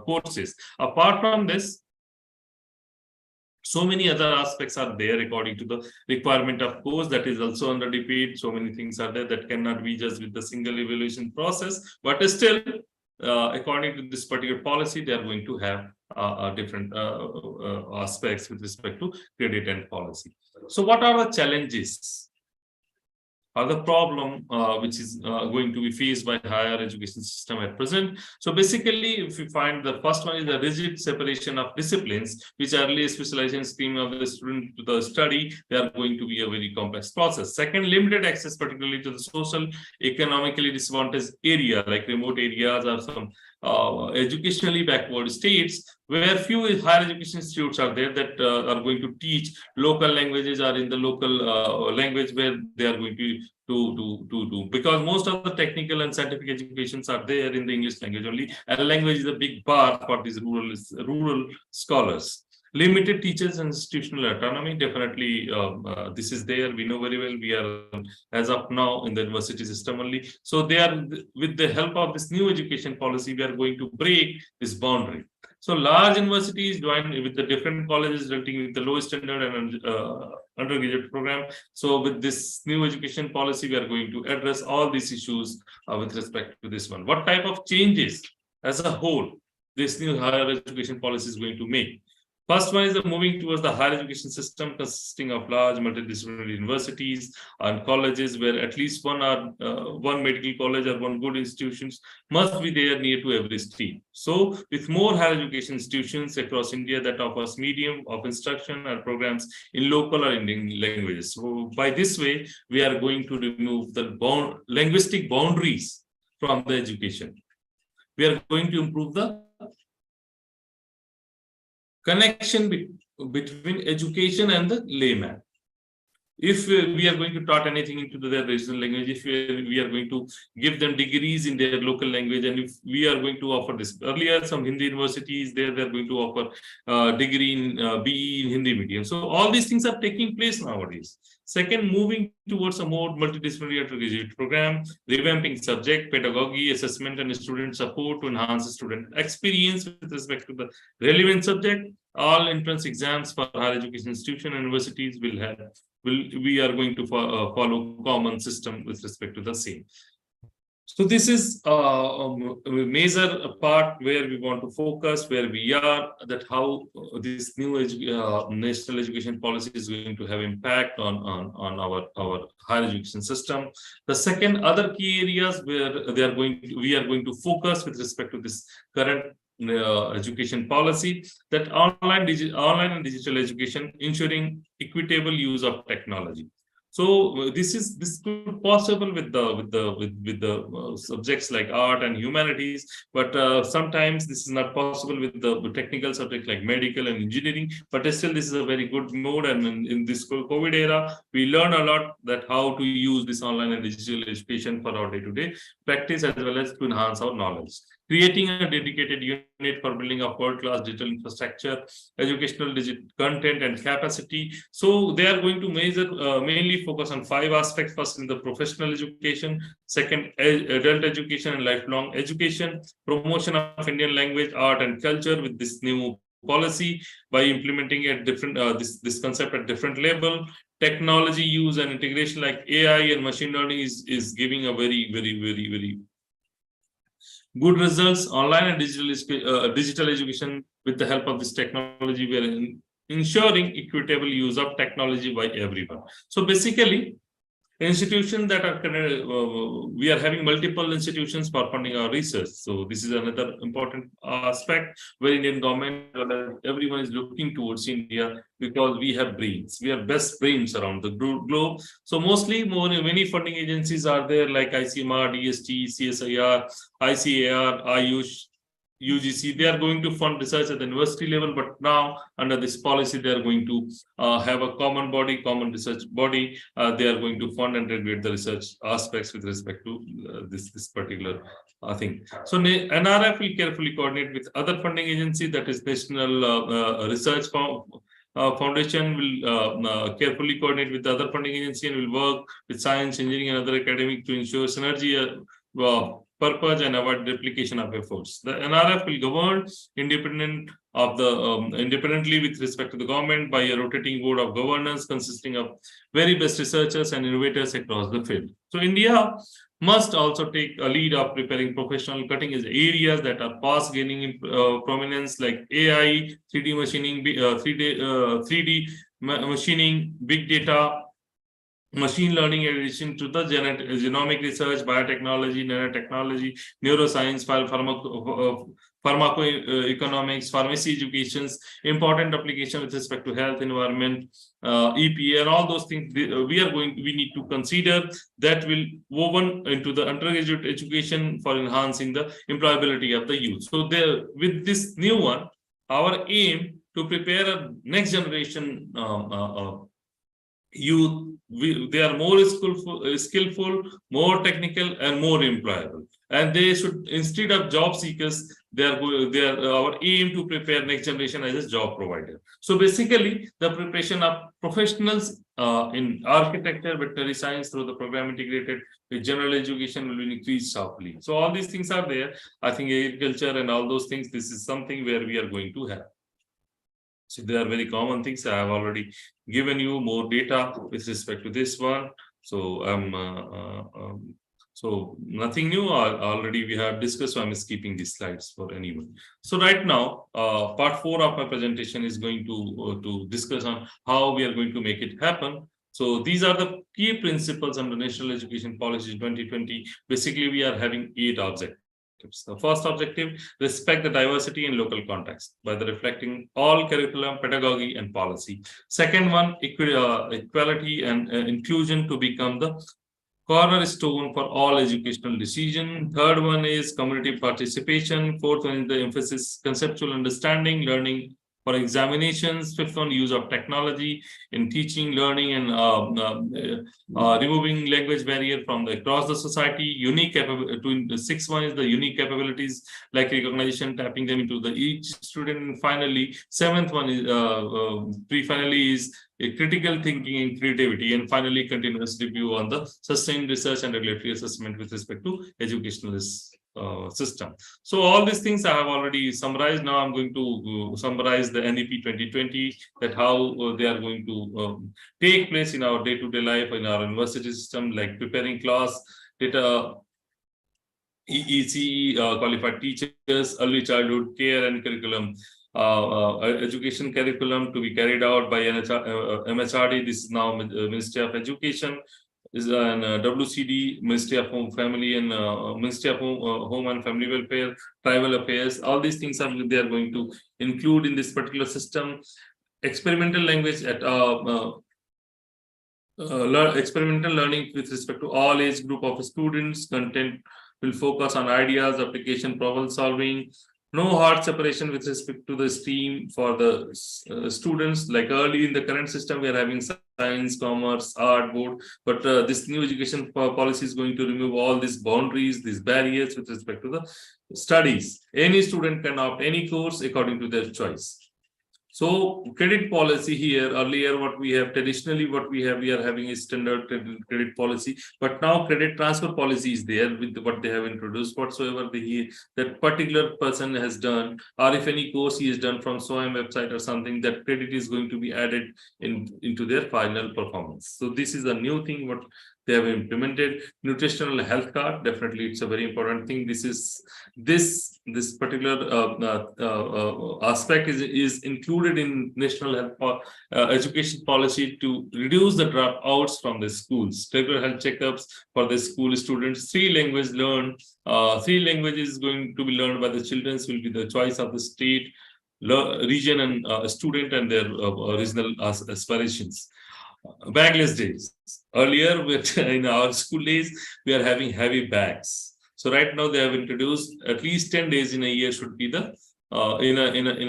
courses. Apart from this, so many other aspects are there according to the requirement of course that is also under debate. So many things are there that cannot be just with the single evaluation process, but still according to this particular policy, they are going to have different aspects with respect to credit and policy. So what are the challenges or the problem which is going to be faced by higher education system at present? So basically, if you find the first one is the rigid separation of disciplines, which early specialization stream of the student to the study, they are going to be a very complex process. Second, limited access, particularly to the social, economically disadvantaged area, like remote areas or some educationally backward states, where few higher education institutes are there that are going to teach local languages or in the local language where they are going to do, because most of the technical and scientific educations are there in the English language only, and language is a big bar for these rural scholars. Limited teachers and institutional autonomy, definitely this is there. We know very well we are as of now in the university system only. So they are, with the help of this new education policy, we are going to break this boundary. So large universities join with the different colleges resulting with the lowest standard and undergraduate program. So with this new education policy, we are going to address all these issues with respect to this one. What type of changes as a whole this new higher education policy is going to make? First one is the moving towards the higher education system consisting of large multidisciplinary universities and colleges where at least one medical college or one good institutions must be there near to every street. So with more higher education institutions across India that offers medium of instruction and programs in local or Indian languages. So by this way, we are going to remove the linguistic boundaries from the education. We are going to improve the connection between education and the layman. If we are going to taught anything into their regional language, if we are going to give them degrees in their local language, and if we are going to offer this, earlier some Hindi universities they're going to offer degree in BE in Hindi medium. So all these things are taking place nowadays. Second, moving towards a more multidisciplinary undergraduate program, revamping subject, pedagogy, assessment, and student support to enhance student experience with respect to the relevant subject. All entrance exams for higher education institutions and universities we are going to follow common system with respect to the same. So this is a major part where we want to focus, where we are, that how this new national education policy is going to have impact on our higher education system. The second, other key areas where we are going to focus with respect to this current education policy, that online and digital education, ensuring equitable use of technology. So this could possible with the subjects like art and humanities, but sometimes this is not possible with the technical subjects like medical and engineering. But still, this is a very good mode, and in this COVID era, we learn a lot that how to use this online and digital education for our day-to-day practice as well as to enhance our knowledge. Creating a dedicated unit for building a world-class digital infrastructure, educational digital content and capacity. So they are going to mainly focus on 5 aspects. First, in the professional education. Second, adult education and lifelong education. Promotion of Indian language, art, and culture with this new policy by implementing a different this concept at different level. Technology use and integration like AI and machine learning is giving a very good results. Online and digital education with the help of this technology, we are ensuring equitable use of technology by everyone. So basically, institutions that are we are having multiple institutions for funding our research. So this is another important aspect where Indian government, everyone is looking towards India because we have brains. We have best brains around the globe. So many funding agencies are there like ICMR, DST, CSIR, ICAR, Ayush, UGC. They are going to fund research at the university level, but now under this policy, they are going to have a common research body. They are going to fund and regulate the research aspects with respect to this particular thing. So NRF will carefully coordinate with other funding agencies, that is National Research Foundation will carefully coordinate with the other funding agency and will work with science, engineering, and other academic to ensure synergy purpose and avoid duplication of efforts. The NRF will govern independently with respect to the government by a rotating board of governance consisting of very best researchers and innovators across the field. So India must also take a lead of preparing professional cutting-edge areas that are fast gaining prominence like AI, 3D machining, 3D machining, big data, machine learning, in addition to the genomic research, biotechnology, nanotechnology, neuroscience, pharmacoeconomics, pharmacy educations, important application with respect to health, environment, EPA, and all those things we need to consider that will woven into the undergraduate education for enhancing the employability of the youth. So with this new one, our aim to prepare a next generation youth, they are more skillful, more technical, and more employable. And they should, instead of job seekers, they are our aim to prepare next generation as a job provider. So basically, the preparation of professionals in architecture, veterinary science through the program integrated with general education will increase sharply. So all these things are there. I think agriculture and all those things, this is something where we are going to have. So they are very common things. I have already given you more data with respect to this one. So so nothing new. Already we have discussed. So I'm skipping these slides for anyone. So right now, part 4 of my presentation is going to discuss on how we are going to make it happen. So these are the key principles under National Education Policy 2020. Basically, we are having 8 objectives. The first objective, respect the diversity in local context by the reflecting all curriculum, pedagogy, and policy. Second one, equality and inclusion to become the cornerstone for all educational decision. Third one is community participation. Fourth one is the emphasis conceptual understanding, learning for examinations. Fifth one, use of technology in teaching, learning, and removing language barrier from across the society. Unique capability. The sixth one is the unique capabilities like recognition, tapping them into the each student. And finally, seventh one is finally is a critical thinking and creativity, and finally continuous review on the sustained research and regulatory assessment with respect to educational system. So all these things I have already summarized. Now I'm going to summarize the NEP 2020, that how they are going to take place in our day-to-day life in our university system, like preparing class, data, EEC, qualified teachers, early childhood care and curriculum, education curriculum to be carried out by MHRD. This is now Ministry of Education, is an WCD, Ministry of Home, Family, and Ministry of Home and Family Welfare, Tribal Affairs. All these things are they are going to include in this particular system. Experimental language at experimental learning with respect to all age group of students. Content will focus on ideas, application, problem solving. No hard separation with respect to the stream for the students. Like early in the current system, we are having science, commerce, art, board, but this new education policy is going to remove all these boundaries, these barriers with respect to the studies. Any student can opt any course according to their choice. So credit policy here, earlier what we have traditionally, we are having a standard credit policy, but now credit transfer policy is there with what they have introduced. Whatsoever that particular person has done, or if any course he has done from SOAM website or something, that credit is going to be added into their final performance. So this is a new thing what they have implemented. Nutritional health card, definitely it's a very important thing. This particular aspect is included in national health education policy to reduce the dropouts from the schools. Regular health checkups for the school students. 3 languages learned. 3 languages going to be learned by the children will be the choice of the state, region, and student and their regional aspirations. Bagless days. Earlier, in our school days, we are having heavy bags. So right now they have introduced at least 10 days in a year should be the in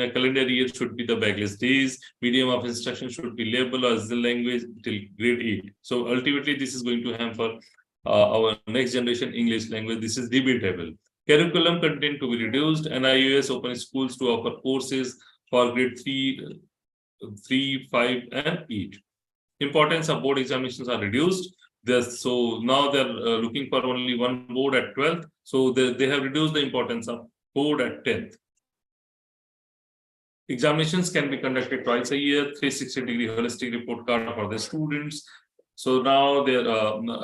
a calendar year should be the bagless days. Medium of instruction should be label as the language till grade 8. So ultimately, this is going to hamper our next generation English language. This is debatable. Curriculum content to be reduced. NIUS open schools to offer courses for grade 3, 5, and 8. Importance of board examinations are reduced. So now they're looking for only one board at 12th. So they have reduced the importance of board at 10th. Examinations can be conducted twice a year, 360-degree holistic report card for the students. So now their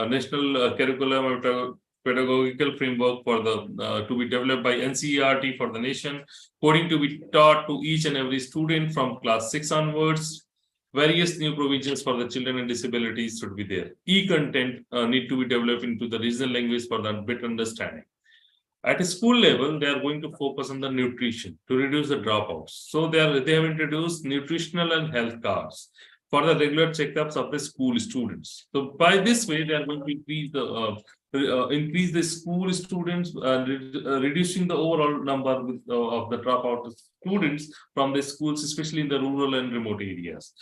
national curriculum or pedagogical framework for the to be developed by NCERT for the nation. Coding to be taught to each and every student from class 6 onwards. Various new provisions for the children and disabilities should be there. E-content need to be developed into the regional language for the better understanding. At a school level, they are going to focus on the nutrition to reduce the dropouts. So they have introduced nutritional and health cards for the regular checkups of the school students. So by this way, they are going to increase the school students, reducing the overall number of the dropout students from the schools, especially in the rural and remote areas.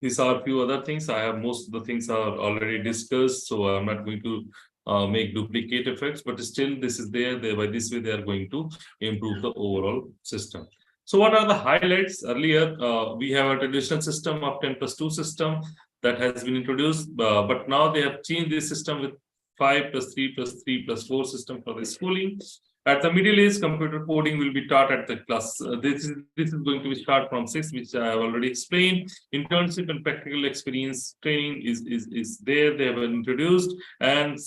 These are a few other things. I have most of the things are already discussed, so I'm not going to make duplicate effects, but still this is there. By this way, they are going to improve the overall system. So what are the highlights? Earlier, we have a traditional system of 10+2 system that has been introduced, but now they have changed this system with 5+3+3+4 system for the schooling. At the middle age, computer coding will be taught at the class. This is going to be start from 6, which I have already explained. Internship and practical experience training is there. They have been introduced, and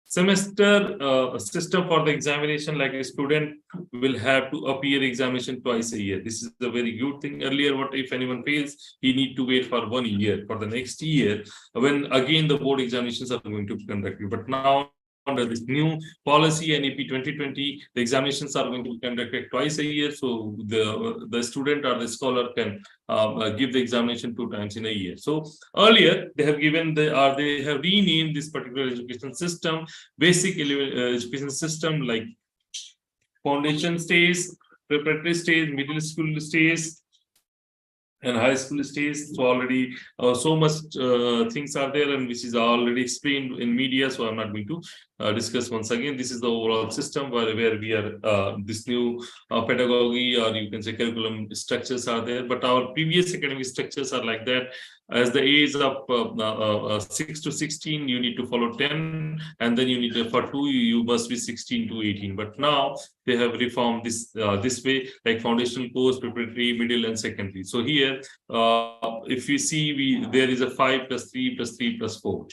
semester system for the examination, like a student will have to appear examination twice a year. This is a very good thing. Earlier, what if anyone fails, he need to wait for 1 year for the next year, when again the board examinations are going to be conducted. But now, under this new policy, NEP 2020, the examinations are going to be conducted twice a year. So the student or the scholar can give the examination 2 times in a year. So earlier they have given they have renamed this particular education system, basic education system, like foundation stage, preparatory stage, middle school stage, and high school stage. So already so much things are there, and which is already explained in media, so I'm not going to discuss once again. This is the overall system where we are this new pedagogy, or you can say curriculum structures are there, but our previous academic structures are like that. As the age of 6 to 16, you need to follow 10, and then you need to, for 2 you must be 16 to 18. But now they have reformed this this way, like foundational course, preparatory, middle, and secondary. So here, if you see, there is a 5+3+3+4.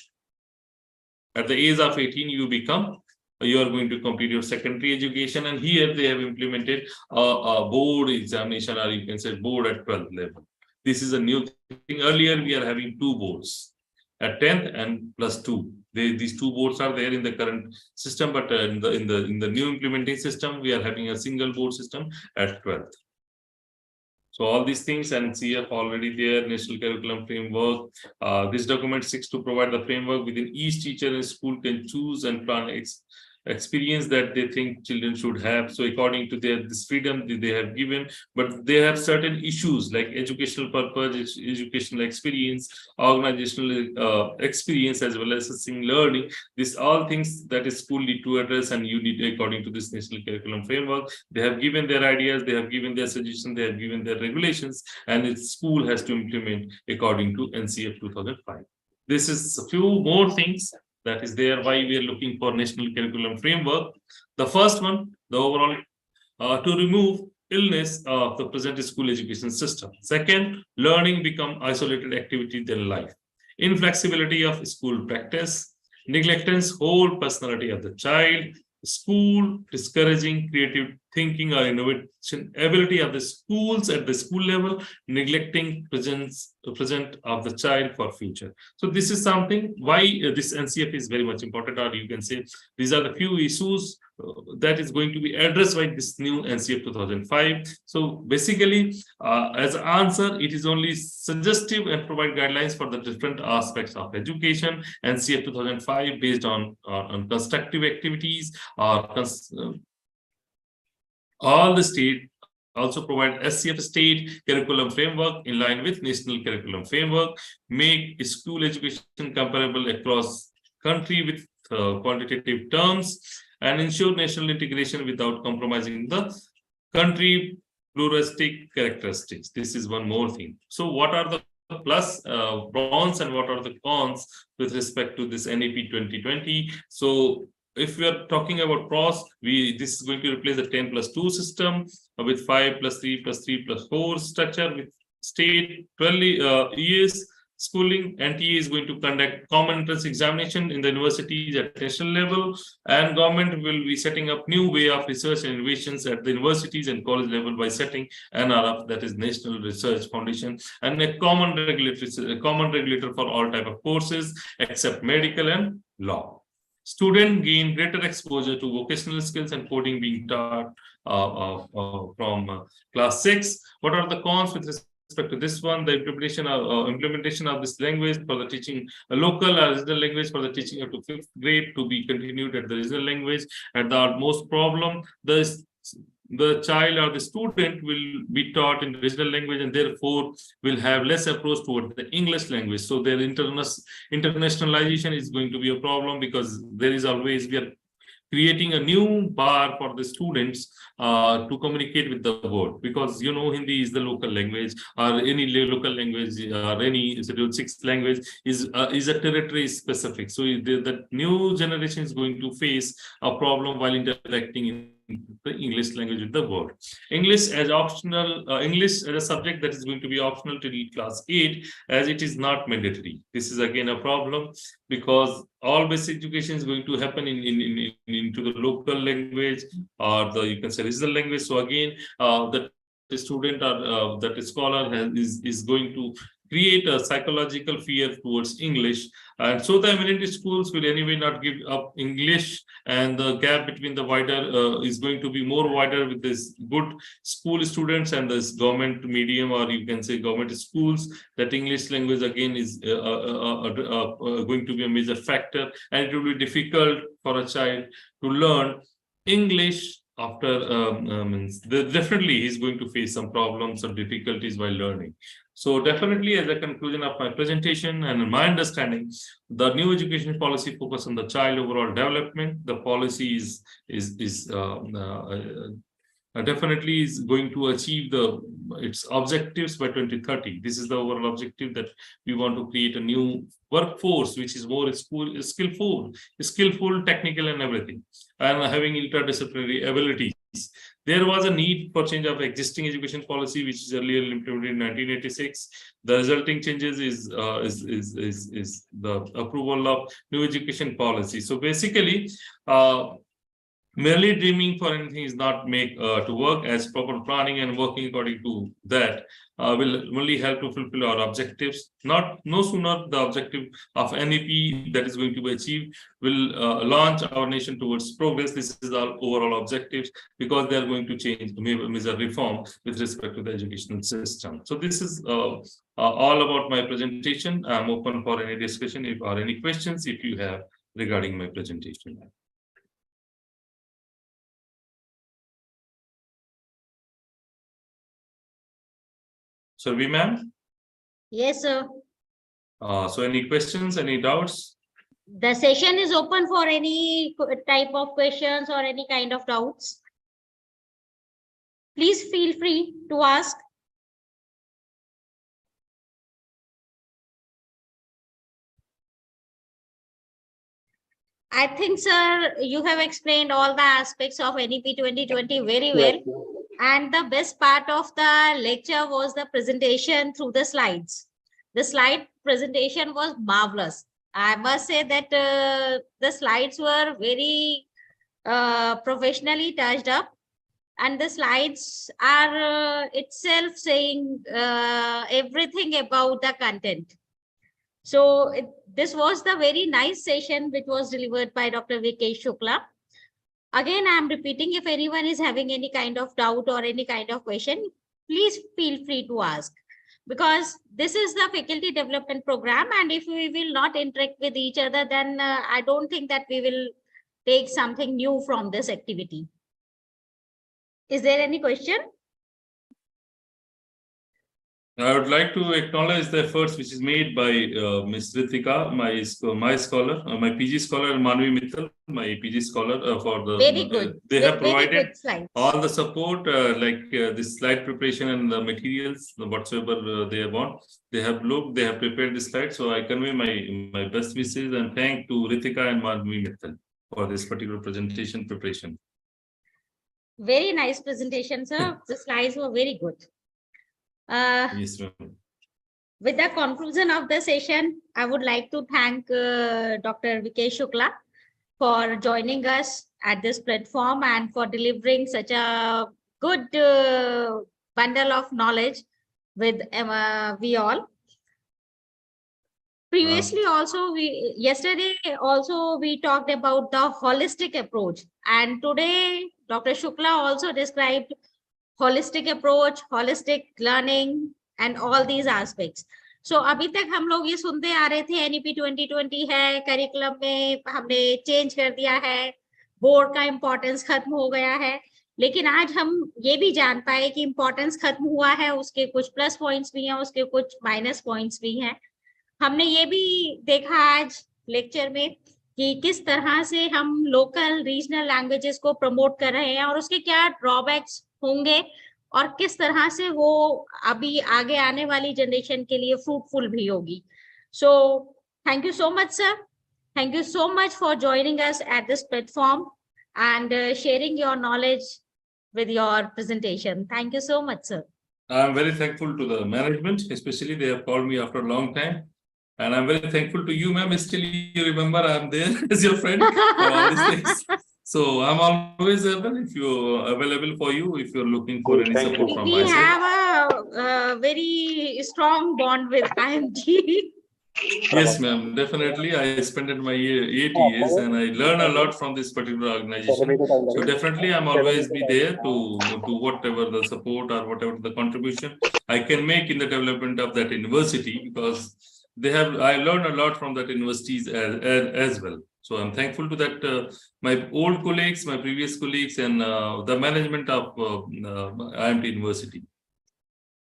At the age of 18, you are going to complete your secondary education, and here they have implemented a board examination, or you can say board at 12th level. This is a new thing. Earlier, we are having 2 boards at 10th and +2. These 2 boards are there in the current system, but in the new implementing system, we are having a single board system at 12th. So all these things, and CF already there, National Curriculum Framework. This document seeks to provide the framework within each teacher and school can choose and plan experience that they think children should have. So according to this freedom they have given, but they have certain issues like educational purpose, educational experience, organizational experience, as well as assessing learning. These all things that is school need to address, and you need, according to this National Curriculum Framework, they have given their ideas, they have given their suggestions, they have given their regulations, and its school has to implement according to NCF 2005. This is a few more things that is there, why we are looking for National Curriculum Framework. The first one, the overall, to remove illness of the present school education system. Second, learning become isolated activity than life. Inflexibility of school practice, neglectance whole personality of the child, school discouraging creative thinking or innovation ability of the schools at the school level, neglecting present of the child for future. So this is something why this NCF is very much important, or you can say these are the few issues that is going to be addressed by this new NCF 2005. So basically, as an answer, it is only suggestive and provide guidelines for the different aspects of education. NCF 2005 based on constructive activities, all the state also provide SCF state curriculum framework in line with National Curriculum Framework, make school education comparable across country with quantitative terms, and ensure national integration without compromising the country pluralistic characteristics. This is one more thing. So what are the plus pros and what are the cons with respect to this NEP 2020? So if we are talking about pros, this is going to replace the 10+2 system with 5+3+3+4 structure with state 12 years schooling. NTA is going to conduct common entrance examination in the universities at national level, and government will be setting up new way of research and innovations at the universities and college level by setting NRF, that is National Research Foundation, and a common regulator for all type of courses except medical and law. Students gain greater exposure to vocational skills and coding being taught from class 6. What are the cons with respect to this one? The implementation of this language for the teaching a local or regional language for the teaching up to 5th grade to be continued at the regional language. At the utmost problem, the child or the student will be taught in regional language and therefore will have less approach towards the English language. So their internationalization is going to be a problem, because there is always, we are creating a new bar for the students to communicate with the world, because Hindi is the local language, or any local language, or any Schedule 6 language is a territory specific. So the new generation is going to face a problem while interacting in the English language with the world. English as optional, English as a subject that is going to be optional till class 8, as it is not mandatory. This is again a problem, because all basic education is going to happen into the local language, or the, you can say, regional language. So again, the student or that scholar is going to create a psychological fear towards English. And so the eminent schools will anyway not give up English, and the gap between the wider is going to be more wider with this good school students and this government medium, or you can say government schools. That English language again is going to be a major factor, and it will be difficult for a child to learn English after definitely he's going to face some problems or difficulties while learning. So definitely, as a conclusion of my presentation and my understanding, the new education policy focus on the child overall development. The policy is definitely is going to achieve its objectives by 2030. This is the overall objective, that we want to create a new workforce which is more skillful, technical, and everything, and having interdisciplinary abilities. There was a need for change of existing education policy, which is earlier implemented in 1986. The resulting changes is the approval of new education policy. So basically, merely dreaming for anything is not make to work, as proper planning and working according to that will only help to fulfill our objectives. No sooner the objective of NEP that is going to be achieved will launch our nation towards progress. This is our overall objectives, because they are going to change major reform with respect to the educational system. So this is all about my presentation. I'm open for any discussion or any questions if you have regarding my presentation. So, ma'am? Yes, sir. So any questions, any doubts? The session is open for any type of questions or any kind of doubts. Please feel free to ask. I think, sir, you have explained all the aspects of NEP 2020 very well. Yes. And the best part of the lecture was the presentation through the slides. The slide presentation was marvelous. I must say that the slides were very professionally touched up, and the slides are itself saying everything about the content. So this was the very nice session which was delivered by Dr. Vikesh Shukla. Again, I'm repeating, if anyone is having any kind of doubt or any kind of question, please feel free to ask, because this is the faculty development program, and if we will not interact with each other, then I don't think that we will take something new from this activity. Is there any question? I would like to acknowledge the efforts which is made by Ms. Ritika, my scholar, my PG scholar, Manvi Mittal, my PG scholar for the. Very good. They have Very provided good slides. all the support, like this slide preparation and the materials, whatsoever they want. They have looked, they have prepared the slide. So I convey my best wishes and thank to Ritika and Manvi Mittal for this particular presentation preparation. Very nice presentation, sir. The slides were very good. Yes, ma'am. With the conclusion of the session, I would like to thank Dr. Vikesh Shukla for joining us at this platform and for delivering such a good bundle of knowledge with we all. Previously also, yesterday also we talked about the holistic approach, and today Dr. Shukla also described holistic approach, holistic learning, and all these aspects. So अभी तक हम लोग ये सुनते आ रहे थे NEP 2020 है, curriculum में हमने चेंज कर दिया है, बोर्ड का इम्पोर्टेंस खत्म हो गया है, लेकिन आज हम ये भी जान पाए कि इम्पोर्टेंस खत्म हुआ है, उसके कुछ प्लस पॉइंट्स भी हैं, उसके कुछ माइनस पॉइंट्स भी हैं। हमने ये भी देखा आज लेक्चर में कि किस तरह से हम लोकल रीजनल लैंग्वेजेस को प्रमोट कर रहे हैं और उसके क्या ड्रॉबैक्स होंगे और किस तरह से वो अभी आगे आने वाली जनरेशन के लिए फ्रूटफुल भी होगी। So thank you so much sir, thank you so much for joining us at this platform and sharing your knowledge with your presentation. Thank you so much, sir. I'm very thankful to the management, especially they have called me after a long time. And I'm very thankful to you, ma'am. Still, you remember I'm there as your friend for all these things. So I'm always available for you if you're looking for any support from my We side. have a very strong bond with IIMT. Yes, ma'am. Definitely. I spent my 8 years and I learn a lot from this particular organization. So definitely I'm always be there to do whatever the support or whatever the contribution I can make in the development of that university, because I learned a lot from that universities as well. So I'm thankful to that my old colleagues, my previous colleagues, and the management of IIMT University.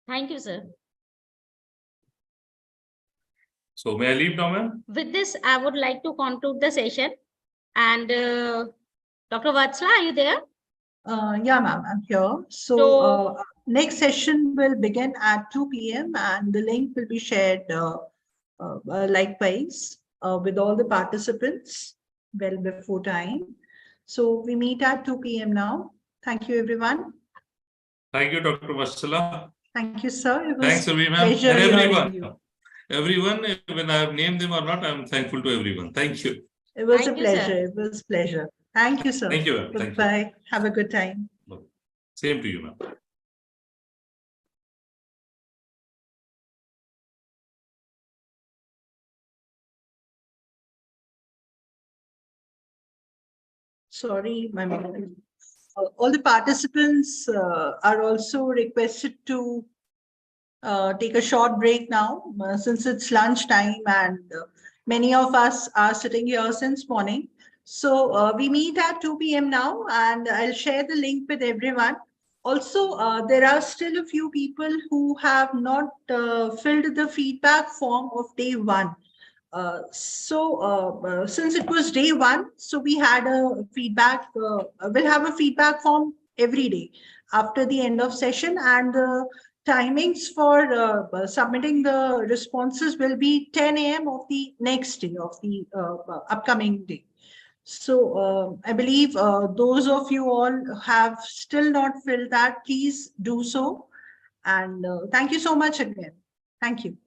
Thank you, sir. So may I leave now, ma'am? With this, I would like to conclude the session. And Dr. Vatsala, are you there? Yeah, ma'am, I'm here. So next session will begin at 2 p.m. and the link will be shared likewise with all the participants well before time. So we meet at 2 p.m. now. Thank you, everyone. Thank you, Dr. Vatsala. Thank you, sir. It was Thanks, everyone. pleasure And hearing everyone. you. Everyone, when I have named them or not, I'm thankful to everyone. Thank you. It was Thank a you, sir. pleasure. It was a pleasure. Thank you, sir. Thank you, ma'am. Thank you. Goodbye. Have a good time. Same to you, ma'am. Sorry, my mom. All the participants are also requested to take a short break now since it's lunch time and many of us are sitting here since morning. So we meet at 2 p.m. now and I'll share the link with everyone. Also, there are still a few people who have not filled the feedback form of day one. Since it was day one, so we had a feedback, we'll have a feedback form every day after the end of session, and the timings for submitting the responses will be 10 a.m. of the next day of the upcoming day. So I believe those of you all have still not filled that, please do so. And thank you so much again. Thank you.